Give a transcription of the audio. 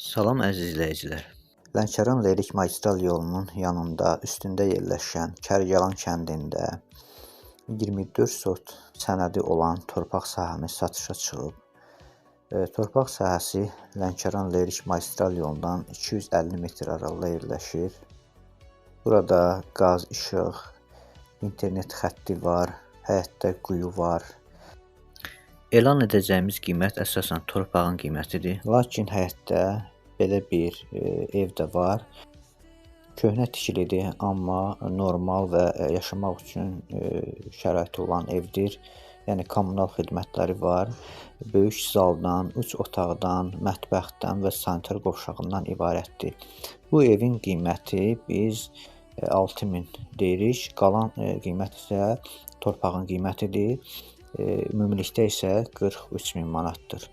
Salam əziz izləyicilər. Lənkəran Lerik magistral yolunun yanında üstündə yerləşən Kərgəlan kəndində 24 sot sənədi olan torpaq sahəmiz satışa çıxıb. Torpaq sahəsi Lənkəran Lerik magistral yolundan 250 metr aralıda yerləşir. Burada qaz, işıq, internet xətti var, həyətdə quyu var. Elan edəcəyimiz qiymət əsasən torpağın qiymətidir. Lakin həyətdə belə bir ev də var. Köhnə tikilidir, amma normal və yaşamaq üçün şəraiti olan evdir. Yəni kommunal xidmətləri var. Böyük zaldan, 3 otaqdan, mətbəxdən və sanitar qovşağından ibarətdir. Bu evin qiyməti biz 6000 deyirik. Qalan qiymət isə torpağın qiymətidir. Ümumilikdə isə 43000 manatdır.